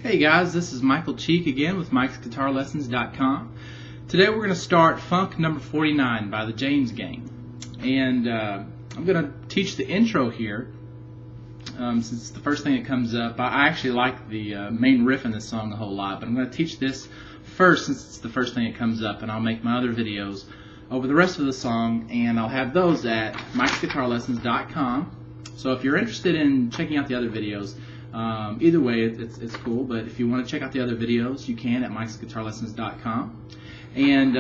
Hey guys, this is Michael Cheek again with Mike'sGuitarLessons.com. Today we're going to start Funk number 49 by the James Gang. And I'm going to teach the intro here since it's the first thing that comes up. I actually like the main riff in this song a whole lot, but I'm going to teach this first since it's the first thing that comes up, and I'll make my other videos over the rest of the song, and I'll have those at Mike'sGuitarLessons.com. So if you're interested in checking out the other videos, either way, it's cool, but if you want to check out the other videos, you can at Mike'sGuitarLessons.com. And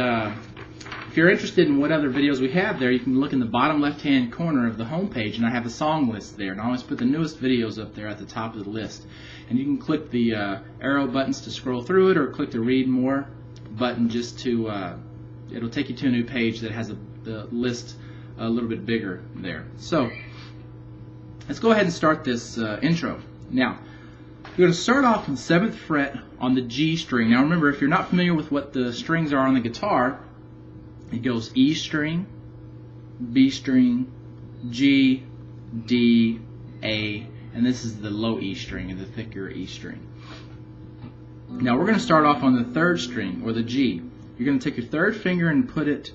if you're interested in what other videos we have there, you can look in the bottom left-hand corner of the home page, and I have a song list there. And I always put the newest videos up there at the top of the list. And you can click the arrow buttons to scroll through it, or click the Read More button just to, it'll take you to a new page that has the list a little bit bigger there. So let's go ahead and start this intro. Now, you're going to start off on the 7th fret on the G string. Now remember, if you're not familiar with what the strings are on the guitar, it goes E string, B string, G, D, A, and this is the low E string and the thicker E string. Now we're going to start off on the 3rd string, or the G. You're going to take your 3rd finger and put it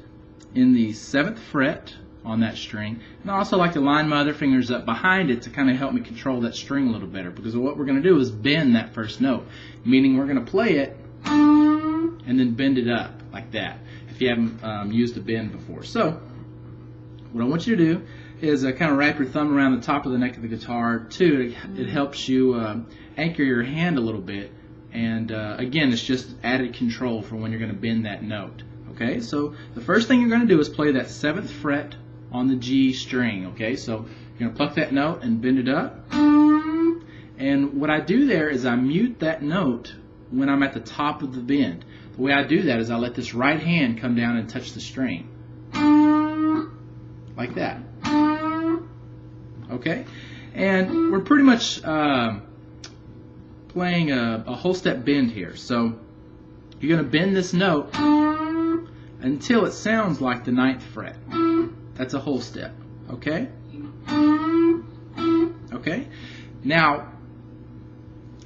in the 7th fret on that string, and I also like to line my other fingers up behind it to kind of help me control that string a little better, because what we're going to do is bend that first note, meaning we're going to play it and then bend it up like that, if you haven't used a bend before. So what I want you to do is kind of wrap your thumb around the top of the neck of the guitar too. It helps you anchor your hand a little bit, and again, it's just added control for when you're going to bend that note. Okay, so the first thing you're going to do is play that 7th fret on the G string. Okay, so you're going to pluck that note and bend it up. And what I do there is I mute that note when I'm at the top of the bend. The way I do that is I let this right hand come down and touch the string. Like that. Okay, and we're pretty much playing a whole step bend here. So you're going to bend this note until it sounds like the 9th fret. That's a whole step. Okay? Okay? Now,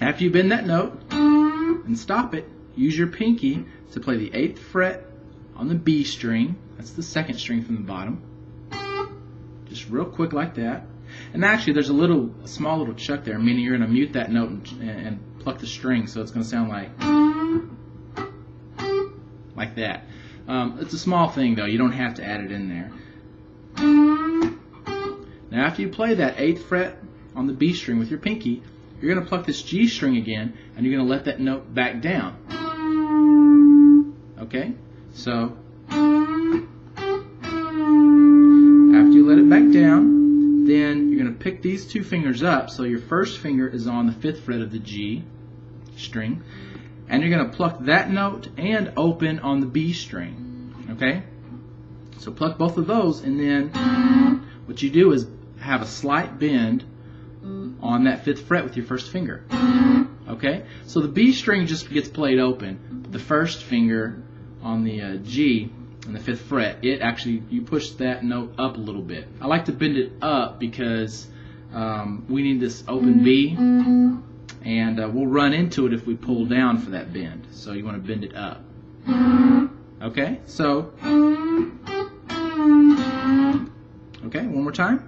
after you bend that note and stop it, use your pinky to play the 8th fret on the B string. That's the 2nd string from the bottom. Just real quick like that. And actually, there's a small little chuck there, meaning you're going to mute that note and pluck the string, so it's going to sound like that. It's a small thing though, you don't have to add it in there. Now after you play that 8th fret on the B string with your pinky, you're going to pluck this G string again, and you're going to let that note back down. Okay? So after you let it back down, then you're going to pick these 2 fingers up, so your first finger is on the 5th fret of the G string, and you're going to pluck that note and open on the B string. Okay? So pluck both of those, and then what you do is have a slight bend on that 5th fret with your first finger. Okay? So the B string just gets played open, but the first finger on the G and the 5th fret, you push that note up a little bit. I like to bend it up because we need this open B, and we'll run into it if we pull down for that bend. So you want to bend it up. Okay, so okay, one more time.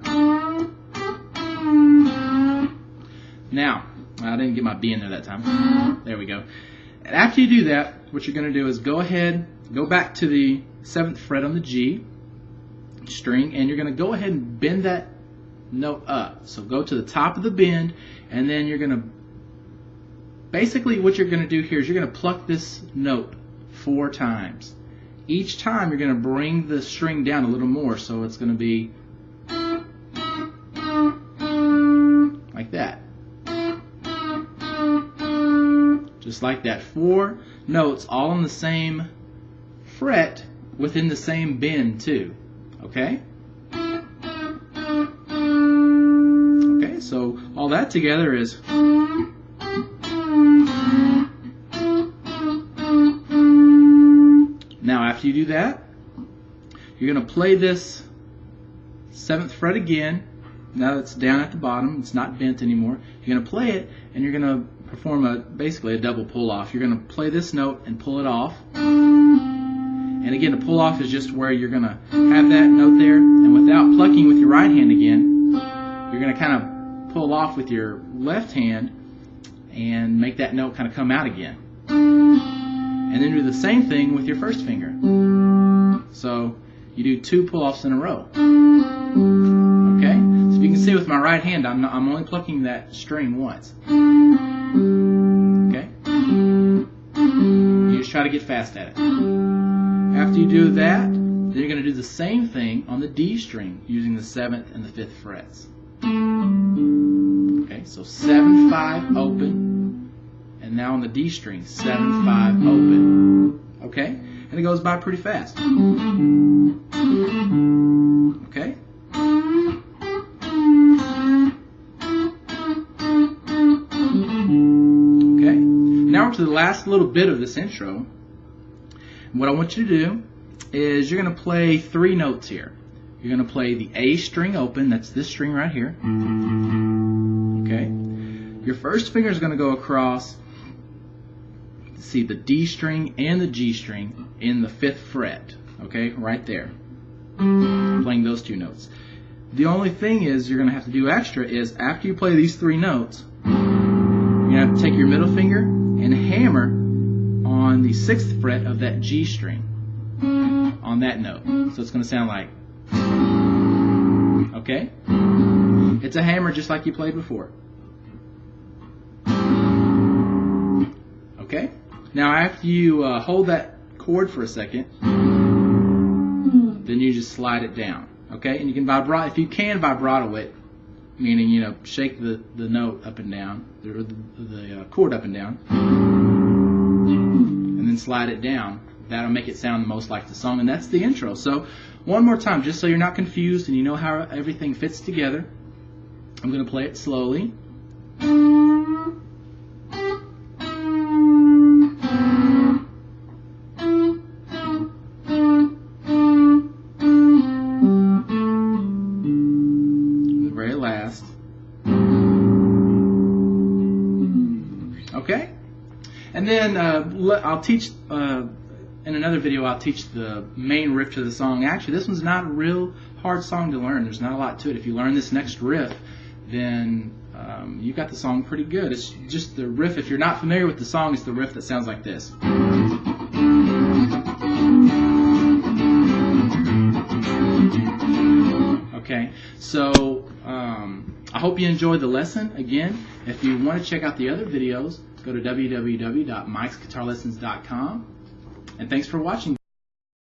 Now, I didn't get my B in there that time. There we go. And after you do that, what you're going to do is go back to the 7th fret on the G string, and you're going to go ahead and bend that note up. So go to the top of the bend, and then you're going to basically, what you're going to do here is you're going to pluck this note 4 times. Each time you're going to bring the string down a little more, so it's going to be like that. Just like that. 4 notes all on the same fret within the same bend too. Okay? Okay, so all that together is now after you do that, you're going to play this 7th fret again. Now it's down at the bottom, it's not bent anymore. You're going to play it, and you're going to perform basically a double pull off. You're going to play this note and pull it off. And again, a pull off is just where you're going to have that note there, and without plucking with your right hand again, you're going to kind of pull off with your left hand and make that note kind of come out again. And then do the same thing with your first finger. So you do 2 pull-offs in a row. Okay? So you can see with my right hand, I'm only plucking that string once. Okay? You just try to get fast at it. After you do that, then you're going to do the same thing on the D string using the 7th and the 5th frets. Okay, so 7, 5, open, and now on the D string, 7, 5, open. Okay, and it goes by pretty fast. Okay. Okay, now we're to the last little bit of this intro. What I want you to do is you're going to play 3 notes here. You're going to play the A string open, that's this string right here. Okay. Your first finger is going to go across, see, the D string and the G string in the 5th fret. Okay, right there. Playing those 2 notes. The only thing is you're going to have to do extra is after you play these 3 notes, you're going to have to take your middle finger and hammer on the 6th fret of that G string on that note. So it's going to sound like, okay? It's a hammer just like you played before. Okay? Now after you hold that chord for a second, then you just slide it down. Okay? And you can vibrato, if you can vibrato it, meaning, you know, shake the note up and down, or the chord up and down, and then slide it down. That'll make it sound the most like the song, and that's the intro. So one more time, just so you're not confused and you know how everything fits together, I'm going to play it slowly. The very last. Okay? And then I'll teach, in another video, I'll teach the main riff to the song. Actually, this one's not a real hard song to learn. There's not a lot to it. If you learn this next riff, then you got the song pretty good. It's just the riff. If you're not familiar with the song, it's the riff that sounds like this. Okay, so I hope you enjoyed the lesson. Again, if you want to check out the other videos, go to www.mikesguitarlessons.com. And thanks for watching.